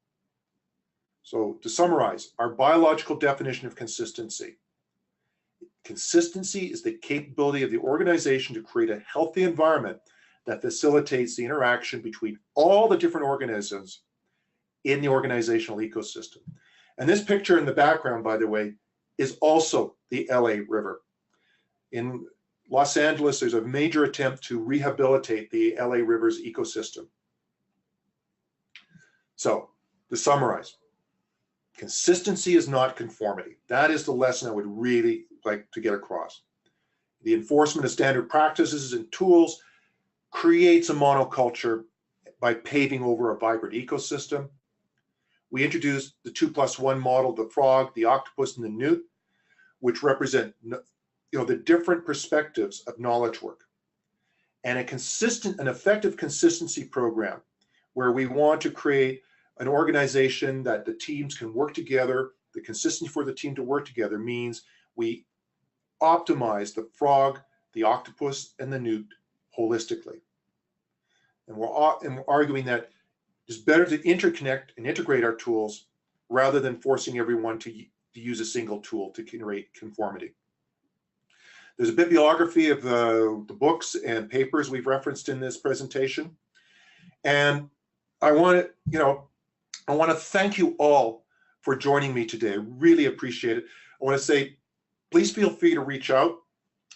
So to summarize, our biological definition of consistency. Consistency is the capability of the organization to create a healthy environment that facilitates the interaction between all the different organisms in the organizational ecosystem. And this picture in the background, by the way, is also the LA River. In Los Angeles, there's a major attempt to rehabilitate the LA River's ecosystem. So to summarize, consistency is not conformity. That is the lesson I would really like to get across. The enforcement of standard practices and tools creates a monoculture by paving over a vibrant ecosystem. We introduced the 2+1 model, the frog, the octopus, and the newt, which represent the different perspectives of knowledge work. And an effective consistency program where we want to create an organization that the teams can work together. The consistency for the team to work together means we optimize the frog, the octopus, and the newt holistically. And we're arguing that it's better to interconnect and integrate our tools rather than forcing everyone to use a single tool to generate conformity. There's a bibliography of the books and papers we've referenced in this presentation. And I want to thank you all for joining me today. I really appreciate it. I want to say, please feel free to reach out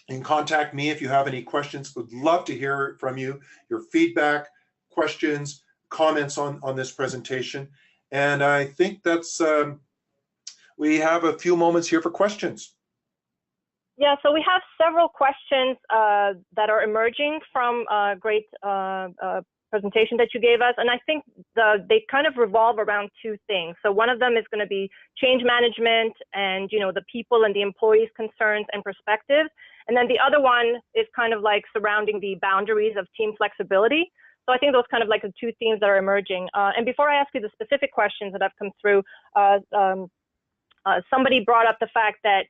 and contact me if you have any questions. Would love to hear from you, your feedback, questions, comments on this presentation. And I think that's, we have a few moments here for questions. Yeah, so we have several questions that are emerging from a great presentation that you gave us. And I think they kind of revolve around two things. So one of them is going to be change management and, you know, the people and the employees' concerns and perspectives. And then the other one is kind of like surrounding the boundaries of team flexibility. So I think those kind of like the two themes that are emerging. And before I ask you the specific questions that have come through, somebody brought up the fact that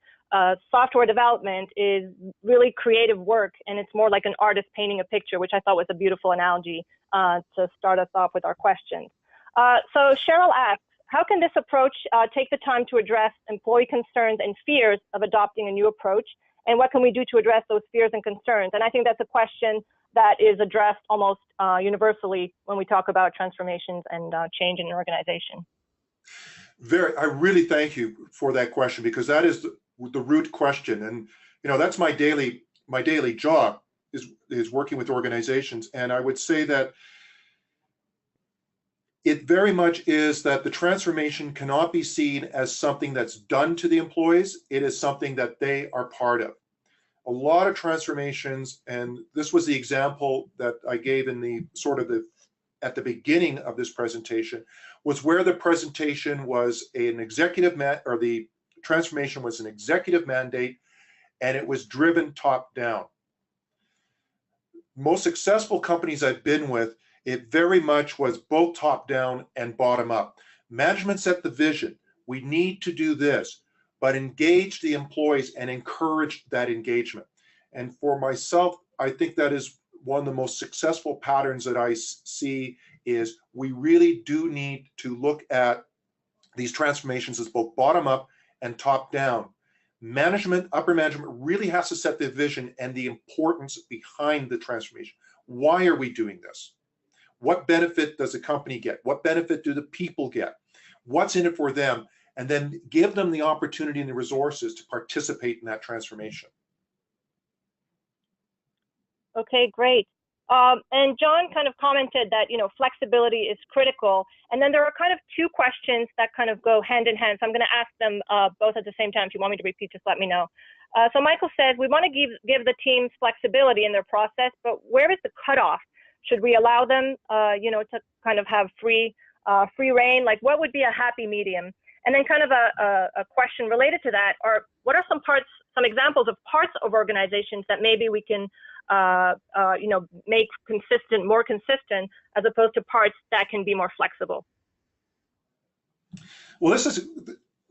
software development is really creative work, and it's more like an artist painting a picture, which I thought was a beautiful analogy to start us off with our questions. So Cheryl asks, how can this approach take the time to address employee concerns and fears of adopting a new approach? And what can we do to address those fears and concerns? And I think that's a question that is addressed almost universally when we talk about transformations and change in an organization. I really thank you for that question, because that is the root question. And, you know, that's my daily job is working with organizations. And I would say that it very much is that the transformation cannot be seen as something that's done to the employees. It is something that they are part of. A lot of transformations, and this was the example that I gave in the sort of at the beginning of this presentation, was where the presentation was an executive or the transformation was an executive mandate, and it was driven top down. Most successful companies I've been with, it very much was both top down and bottom up. Management set the vision. We need to do this, but engage the employees and encourage that engagement. And for myself, I think that is one of the most successful patterns that I see is we really do need to look at these transformations as both bottom up and top down. Management, upper management really has to set the vision and the importance behind the transformation. Why are we doing this? What benefit does the company get? What benefit do the people get? What's in it for them? And then give them the opportunity and the resources to participate in that transformation. Okay, great. And John kind of commented that, you know, flexibility is critical. And then there are kind of two questions that kind of go hand in hand. So I'm going to ask them both at the same time. If you want me to repeat, just let me know. So Michael says, we want to give the teams flexibility in their process, but where is the cutoff? Should we allow them, you know, to kind of have free reign? Like, what would be a happy medium? And then kind of a question related to that are, what are some examples of parts of organizations that maybe we can, you know, make more consistent, as opposed to parts that can be more flexible? Well,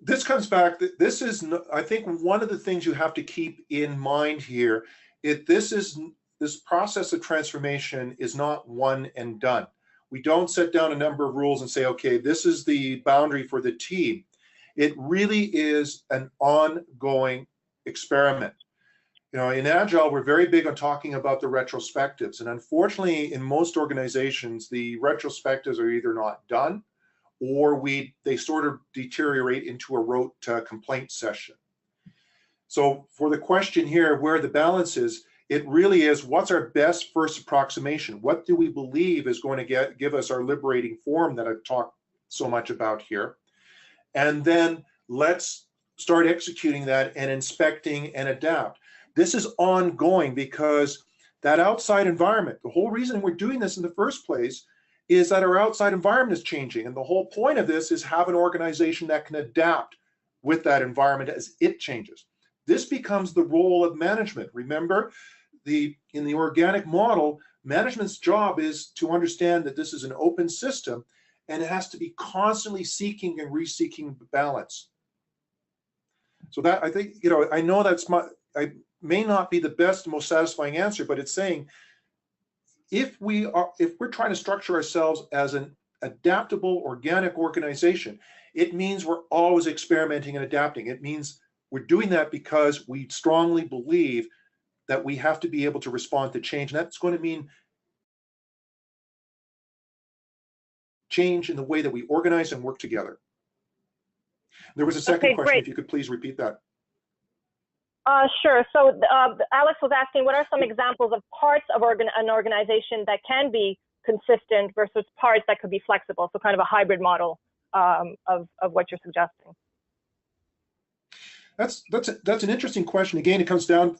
this comes back. This is, I think, one of the things you have to keep in mind here. This process of transformation is not one and done. We don't set down a number of rules and say, okay, this is the boundary for the team. It really is an ongoing experiment. You know, in Agile, we're very big on talking about the retrospectives. And unfortunately, in most organizations, the retrospectives are either not done or they sort of deteriorate into a rote complaint session. So for the question here, where the balance is, it really is, what's our best first approximation? What do we believe is going to give us our liberating form that I've talked so much about here? And then let's start executing that and inspecting and adapt. This is ongoing because that outside environment, the whole reason we're doing this in the first place is that our outside environment is changing. And the whole point of this is have an organization that can adapt with that environment as it changes. This becomes the role of management. Remember, in the organic model, management's job is to understand that this is an open system and it has to be constantly seeking and reseeking balance. So that, I think, you know, I know I may not be the best, most satisfying answer, but it's saying if we're trying to structure ourselves as an adaptable organic organization, it means we're always experimenting and adapting. It means we're doing that because we strongly believe that we have to be able to respond to change. And that's going to mean change in the way that we organize and work together. There was a second question, if you could please repeat that. Sure. So Alex was asking, what are some examples of parts of an organization that can be consistent versus parts that could be flexible. So kind of a hybrid model of what you're suggesting. That's an interesting question. Again, it comes down,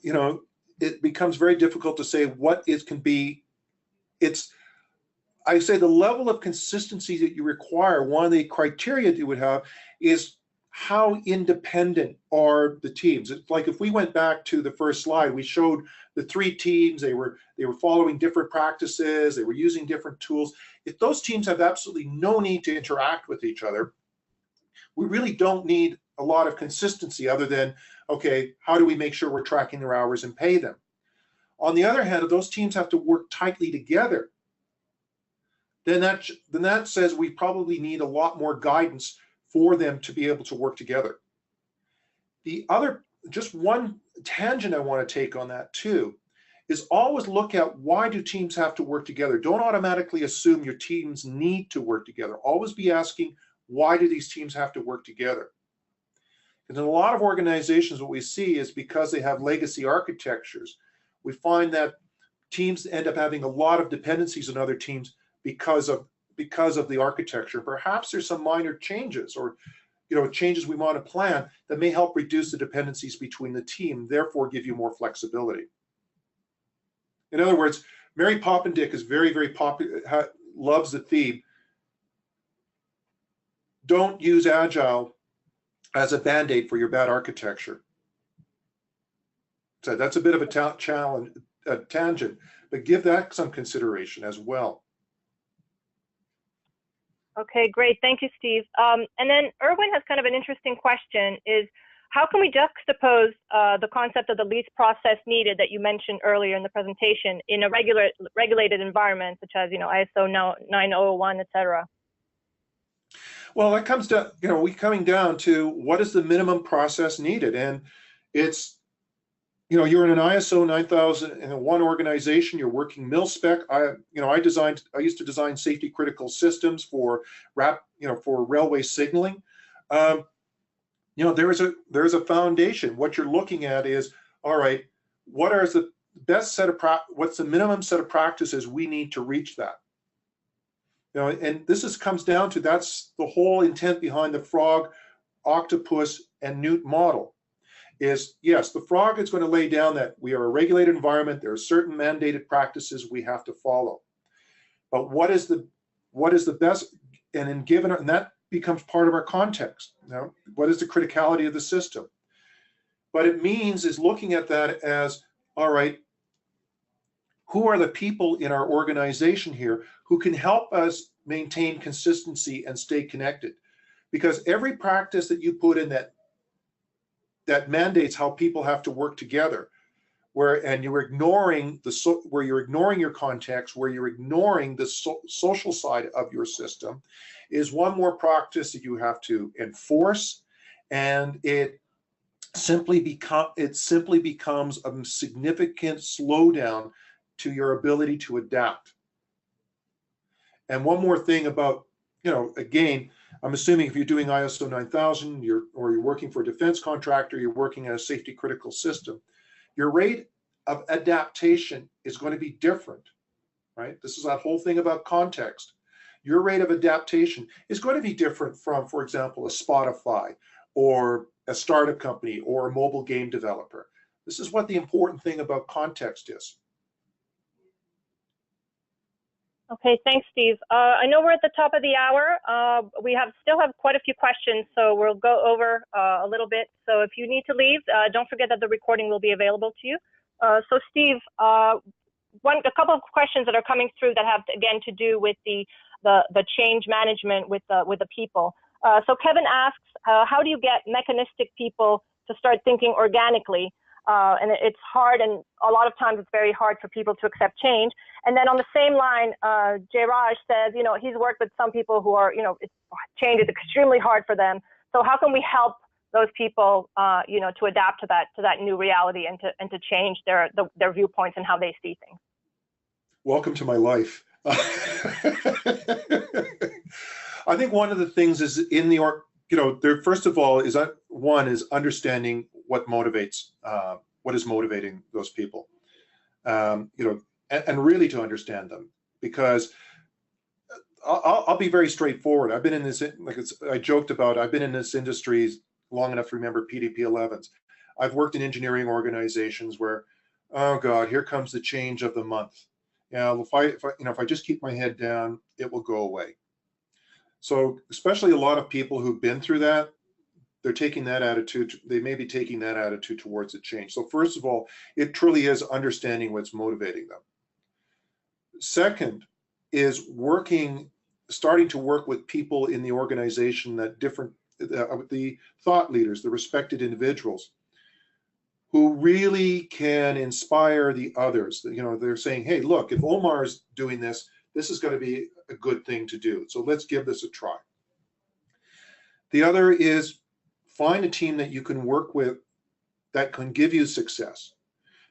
it becomes very difficult to say what it can be. I say the level of consistency that you require, one of the criteria that you would have is how independent are the teams. It's like if we went back to the first slide, we showed the 3 teams, they were following different practices, they were using different tools. If those teams have absolutely no need to interact with each other, we really don't need a lot of consistency other than, okay, how do we make sure we're tracking their hours and pay them? On the other hand, if those teams have to work tightly together, then that says we probably need a lot more guidance for them to be able to work together. The other, just one tangent I want to take on that too, is always look at why do teams have to work together. Don't automatically assume your teams need to work together. Always be asking, why do these teams have to work together? Because in a lot of organizations, what we see is because they have legacy architectures, we find that teams end up having a lot of dependencies on other teams because of the architecture. Perhaps there's some minor changes or changes we want to plan that may help reduce the dependencies between the team, therefore give you more flexibility. In other words, Mary Poppendick is very, very popular, loves the theme. Don't use Agile as a band-aid for your bad architecture. So that's a bit of a tangent, but give that some consideration as well. Okay, great. Thank you, Steve. And then Erwin has kind of an interesting question is, how can we juxtapose the concept of the least process needed that you mentioned earlier in the presentation in a regulated environment, such as, ISO 9001, et cetera? Well, that comes down, coming down to what is the minimum process needed? And it's, you're in an ISO 9001 organization, you're working mil spec. I used to design safety critical systems for railway signaling. There is a foundation. What you're looking at is, all right, what's the minimum set of practices we need to reach that? And this comes down to, that's the whole intent behind the frog, octopus, and newt model. Is yes, the frog is going to lay down that we are a regulated environment. There are certain mandated practices we have to follow. But what is the best? And that becomes part of our context. What is the criticality of the system? What it means is looking at that as, all right, who are the people in our organization here who can help us maintain consistency and stay connected? Because every practice that you put in that mandates how people have to work together, where you're ignoring your context, where you're ignoring the social side of your system, is one more practice that you have to enforce, and it simply becomes a significant slowdown to your ability to adapt. And one more thing about, again, I'm assuming if you're doing ISO 9000, you're working for a defense contractor, you're working at a safety critical system, your rate of adaptation is going to be different, right? This is that whole thing about context. Your rate of adaptation is going to be different from, for example, a Spotify or a startup company or a mobile game developer. This is what the important thing about context is. Okay, thanks, Steve. I know we're at the top of the hour. We still have quite a few questions, so we'll go over a little bit. So if you need to leave, don't forget that the recording will be available to you. So Steve, a couple of questions that are coming through that have, again, to do with the change management with the people. So Kevin asks, how do you get mechanistic people to start thinking organically? And it's hard, and a lot of times it's very hard for people to accept change. And then on the same line, Jayraj says, he's worked with some people who are, change is extremely hard for them. So how can we help those people, to adapt to that new reality and to change their viewpoints and how they see things? Welcome to my life. I think one of the things is first of all, is one is understanding what motivates, what is motivating those people, and really to understand them, because I'll be very straightforward. I've been in this, I joked about, I've been in this industry long enough to remember PDP 11s. I've worked in engineering organizations where, oh God, here comes the change of the month. Yeah, if I just keep my head down, it will go away. So especially a lot of people who've been through that, they're taking that attitude, they may be taking that attitude towards the change. So first of all, it truly is understanding what's motivating them. Second is starting to work with people in the organization that the thought leaders, the respected individuals who really can inspire the others. You know, they're saying, hey, look, if Omar's doing this, this is going to be a good thing to do. So let's give this a try. The other is find a team that you can work with that can give you success,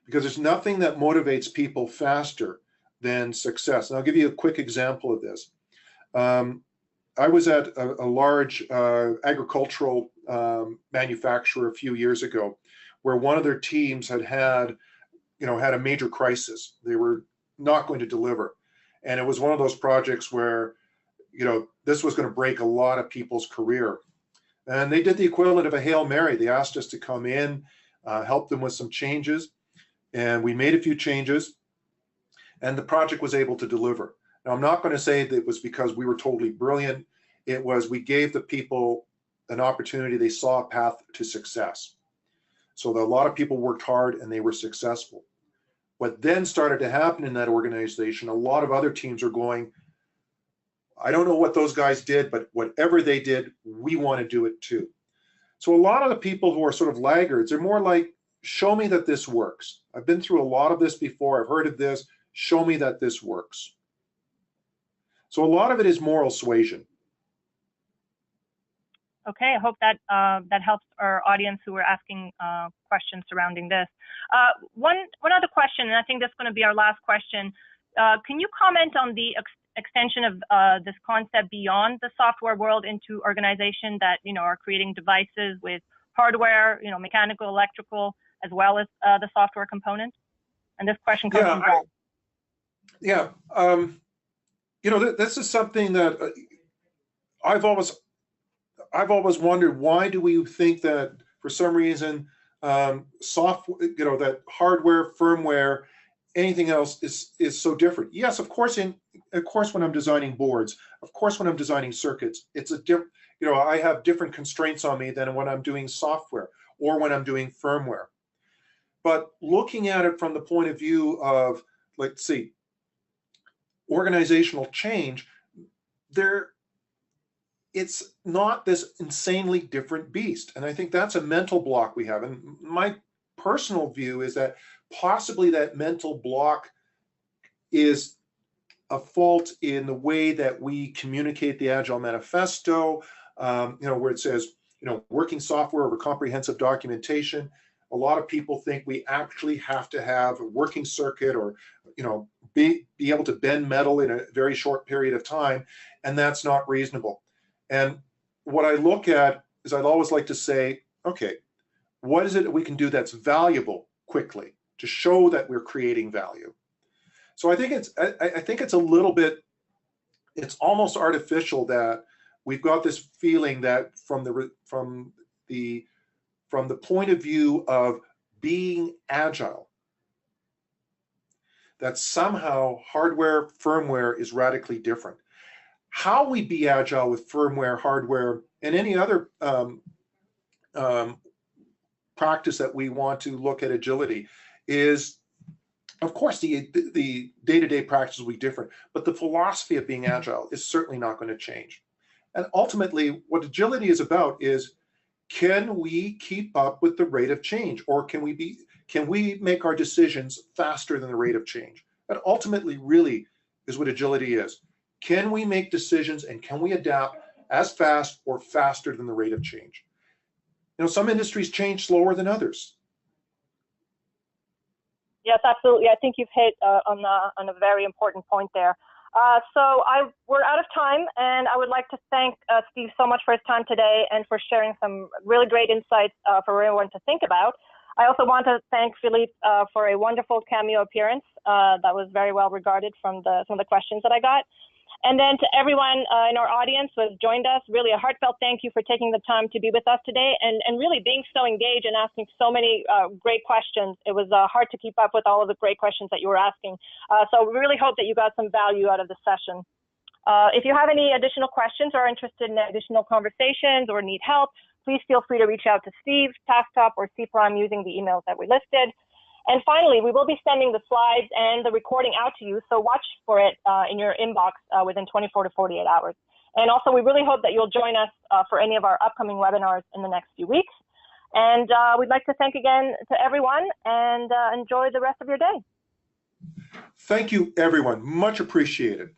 because there's nothing that motivates people faster than success. And I'll give you a quick example of this. I was at a large agricultural manufacturer a few years ago, where one of their teams had a major crisis. They were not going to deliver. And it was one of those projects where, this was going to break a lot of people's career. And they did the equivalent of a Hail Mary. They asked us to come in, help them with some changes. And we made a few changes, and the project was able to deliver. Now, I'm not going to say that it was because we were totally brilliant. It was we gave the people an opportunity. They saw a path to success. So a lot of people worked hard and they were successful. What then started to happen in that organization, a lot of other teams are going, I don't know what those guys did, but whatever they did, we want to do it too. So a lot of the people who are sort of laggards are more like, show me that this works. I've been through a lot of this before. I've heard of this. Show me that this works. So a lot of it is moral suasion. Okay, I hope that that helps our audience who are asking questions surrounding this. One other question, and I think that's going to be our last question. Can you comment on the extension of this concept beyond the software world into organizations that are creating devices with hardware, mechanical, electrical, as well as the software component? And this question comes from Brad. Yeah, this is something that I've always wondered. Why do we think that for some reason software, that hardware, firmware, anything else is so different? Yes, of course. When I'm designing boards, of course, when I'm designing circuits, it's a different. I have different constraints on me than when I'm doing software or when I'm doing firmware. But looking at it from the point of view of, let's see, organizational change, it's not this insanely different beast. And I think that's a mental block we have. And my personal view is that possibly that mental block is a fault in the way that we communicate the Agile Manifesto, where it says, working software over comprehensive documentation. A lot of people think we actually have to have a working circuit or, be able to bend metal in a very short period of time, and that's not reasonable. And what I look at is I'd always like to say, okay, what is it that we can do that's valuable quickly to show that we're creating value? So I think it's a little bit, it's almost artificial that we've got this feeling that from the point of view of being agile, that somehow hardware, firmware is radically different. How we be agile with firmware, hardware, and any other practice that we want to look at agility is, of course, the day-to-day practice will be different, but the philosophy of being agile is certainly not going to change. And ultimately, what agility is about is, can we keep up with the rate of change, or can we make our decisions faster than the rate of change? That ultimately really is what agility is. Can we make decisions and can we adapt as fast or faster than the rate of change? Some industries change slower than others. Yes, absolutely. I think you've hit on a very important point there. We're out of time, and I would like to thank Steve so much for his time today and for sharing some really great insights for everyone to think about. I also want to thank Philippe for a wonderful cameo appearance that was very well regarded from some of the questions that I got. And then to everyone in our audience who has joined us, really a heartfelt thank you for taking the time to be with us today and really being so engaged and asking so many great questions. It was hard to keep up with all of the great questions that you were asking. So we really hope that you got some value out of the session. If you have any additional questions or are interested in additional conversations or need help, please feel free to reach out to Steve, Tasktop, or cPrime using the emails that we listed. And finally, we will be sending the slides and the recording out to you, so watch for it in your inbox within 24 to 48 hours. And also, we really hope that you'll join us for any of our upcoming webinars in the next few weeks. And we'd like to thank again to everyone and enjoy the rest of your day. Thank you, everyone. Much appreciated.